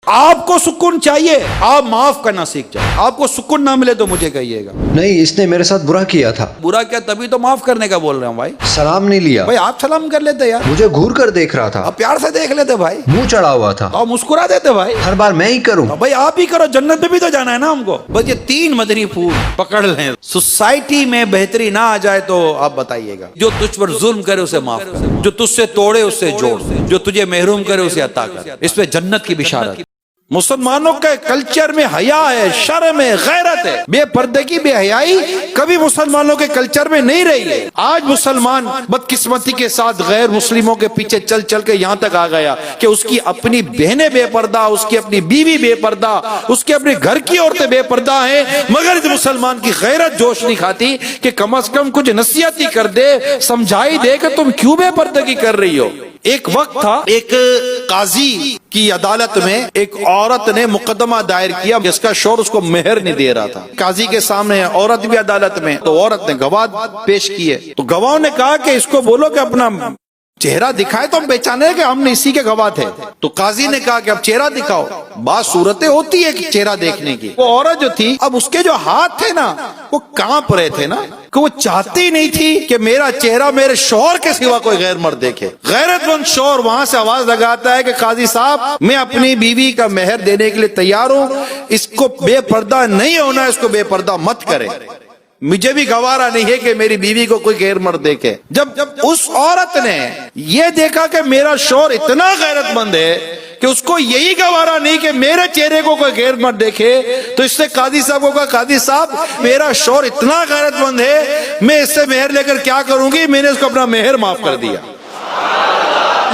آپ کو سکون چاہیے، آپ معاف کرنا سیکھ جائیں۔ آپ کو سکون نہ ملے تو مجھے کہیے گا۔ نہیں، اس نے میرے ساتھ برا کیا تھا۔ برا کیا؟ تبھی تو معاف کرنے کا بول رہا ہوں بھائی۔ سلام نہیں لیا بھائی آپ سلام کر لیتے یار، مجھے گھور کر دیکھ رہا تھا، آپ پیار سے دیکھ لیتے بھائی، منہ چڑھا ہوا تھا، آپ مسکرا دیتے بھائی۔ ہر بار میں ہی کروں۔ بھائی آپ ہی کرو، جنت میں بھی تو جانا ہے نا ہم کو۔ بس یہ 3 مدنی پھول پکڑ لیں، سوسائٹی میں بہتری نہ آ جائے تو آپ بتائیے گا۔ جو تجھ پر ظلم کرے اسے معاف کر، جو تجھ سے توڑے اسے جوڑ، جو تجھے محروم کرے اسے عطا کر، اس پہ جنت کی بشارت۔ مسلمانوں کے کلچر میں حیا ہے، شرم ہے، غیرت ہے۔ بے پردگی، بے حیائی کبھی مسلمانوں کے کلچر میں نہیں رہی ہے۔ آج مسلمان بدقسمتی کے ساتھ غیر مسلموں کے پیچھے چل چل کے یہاں تک آ گیا کہ اس کی اپنی بہنیں بے پردہ، اس کی اپنی بیوی بے پردہ، اس کے اپنے گھر کی عورتیں بے پردہ ہیں، مگر اس مسلمان کی غیرت جوش نہیں کھاتی کہ کم از کم کچھ نصیحت ہی کر دے، سمجھائی دے کہ تم کیوں بے پردگی کر رہی ہو۔ ایک وقت تھا، ایک قاضی کی عدالت میں ایک عورت نے مقدمہ دائر کیا، جس کا شوہر اس کو مہر نہیں دے رہا تھا۔ قاضی کے سامنے عورت بھی عدالت میں، تو عورت نے گواہ پیش کیے، تو گواہوں نے کہا کہ اس کو بولو کہ اپنا چہرہ دکھائے تو ہم پہچانے کہ ہم نے اسی کے گواہ تھے۔ تو قاضی نے کہا کہ اب چہرہ دکھاؤ۔ بعض صورتیں ہوتی ہے کہ چہرہ دیکھنے کی۔ وہ عورت جو تھی، اب اس کے جو ہاتھ تھے نا وہ کانپ رہے تھے نا، کہ وہ چاہتی نہیں تھی کہ میرا چہرہ میرے شوہر کے سوا کوئی غیر مرد دیکھے۔ غیرت مند شوہر وہاں سے آواز لگاتا ہے کہ قاضی صاحب، میں اپنی بیوی کا مہر دینے کے لیے تیار ہوں، اس کو بے پردہ نہیں ہونا، اس کو بے پردہ مت کرے۔ مجھے بھی گوارا نہیں ہے کہ میری بیوی کو کوئی غیر مرد دیکھے۔ جب اس عورت نے یہ دیکھا کہ میرا شوہر اتنا غیرت مند ہے کہ اس کو یہی گوارا نہیں کہ میرے چہرے کو کوئی غیر مرد دیکھے، تو اس نے قاضی صاحب کو کہا، قاضی صاحب میرا شوہر اتنا غیرت مند ہے، میں اس سے مہر لے کر کیا کروں گی؟ میں نے اس کو اپنا مہر معاف کر دیا۔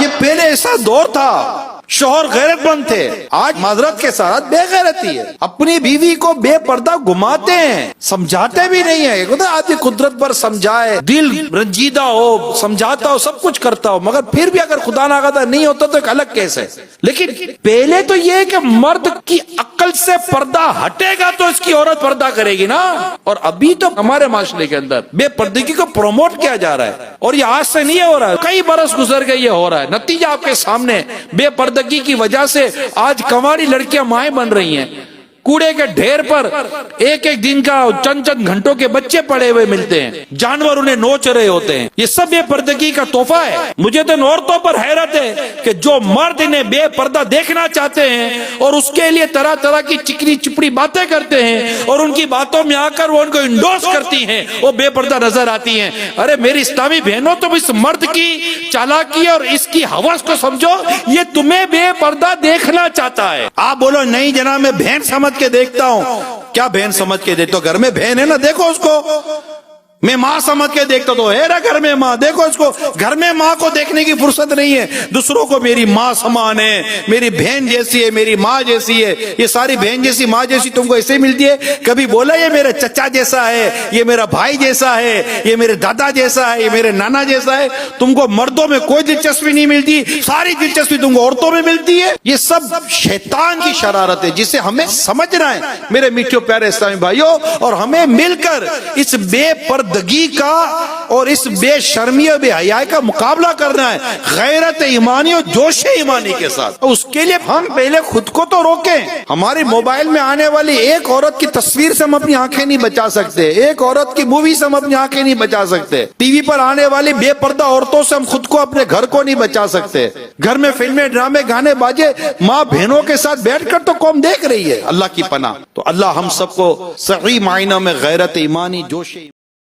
یہ پہلے ایسا دور تھا، شوہر غیرت مند تھے، آج معذرت کے ساتھ بے غیرتی ہے۔ اپنی بیوی کو بے پردہ گھماتے ہیں، سمجھاتے بھی نہیں ہیں۔ آدمی قدرت پر سمجھائے، دل رنجیدہ ہو، سمجھاتا ہو، سب کچھ کرتا ہو، مگر پھر بھی اگر خدا نہ خدا نہیں ہوتا تو ایک الگ کیس ہے۔ لیکن پہلے تو یہ کہ مرد کی عقل سے پردہ ہٹے گا تو اس کی عورت پردہ کرے گی نا۔ اور ابھی تو ہمارے معاشرے کے اندر بے پردگی کو پروموٹ کیا جا رہا ہے، اور یہ آج سے نہیں ہو رہا ہے، کئی برس گزر گئے یہ ہو رہا ہے۔ نتیجہ آپ کے سامنے، بے پردگی کی وجہ سے آج کنواری لڑکیاں مائیں بن رہی ہیں۔ کوڑے کے ڈھیر پر ایک ایک دن کا چند چند گھنٹوں کے بچے پڑے ہوئے ملتے ہیں، جانور انہیں نوچ رہے ہوتے ہیں۔ یہ سب بے پردگی کا تحفہ ہے۔ مجھے تو ان عورتوں پر حیرت ہے کہ جو مرد انہیں بے پردہ دیکھنا چاہتے ہیں اور اس کے لیے طرح طرح کی چکنی چپڑی باتیں کرتے ہیں، اور ان کی باتوں میں آ کر وہ ان کو انڈورس کرتی ہیں، وہ بے پردہ نظر آتی ہیں۔ ارے میری اسلامی بہنوں، تم اس مرد کی چالاکی اور اس کی ہوس کو سمجھو، یہ تمہیں بے پردہ دیکھنا چاہتا ہے۔ آپ بولو نہیں جناب میں بہن سمجھ کے دیکھتا ہوں۔ کیا بہن سمجھ کے دیکھتا ہوں؟ گھر میں بہن ہے نا، دیکھو اس کو۔ میں ماں سمجھ کے دیکھتا تو ہے نا گھر میں ماں، دیکھو اس کو۔ گھر میں ماں کو دیکھنے کی فرصت نہیں ہے، دوسروں کو میری ماں سمان ہے، میری بہن جیسی ہے، میری ماں جیسی ہے۔ یہ ساری بہن جیسی ماں جیسی تم کو ایسے ملتی ہے؟ کبھی بولا یہ میرا چچا جیسا ہے، یہ میرا بھائی جیسا ہے، یہ میرے دادا جیسا ہے، یہ میرے نانا جیسا ہے؟ تم کو مردوں میں کوئی دلچسپی نہیں ملتی، ساری دلچسپی تم کو عورتوں میں ملتی ہے۔ یہ سب شیطان کی شرارت ہے جسے ہمیں سمجھنا ہے میرے میٹھے پیارے اسلامی بھائیوں، اور ہمیں مل کر اس بے پردگی کا اور اس بے شرمی اور بے حیائی کا مقابلہ کرنا ہے، غیرت ایمانی اور جوش ایمانی کے ساتھ۔ اس کے لیے ہم پہلے خود کو تو روکیں۔ ہماری موبائل میں آنے والی ایک عورت کی تصویر سے ہم اپنی آنکھیں نہیں بچا سکتے، ایک عورت کی مووی سے ہم اپنی آنکھیں نہیں بچا سکتے، ٹی وی پر آنے والی بے پردہ عورتوں سے ہم خود کو، اپنے گھر کو نہیں بچا سکتے۔ گھر میں فلمیں، ڈرامے، گانے باجے ماں بہنوں کے ساتھ بیٹھ کر تو قوم دیکھ رہی ہے۔ اللہ کی پناہ۔ تو اللہ ہم سب کو صحیح معنوں میں غیرت ایمانی، جوش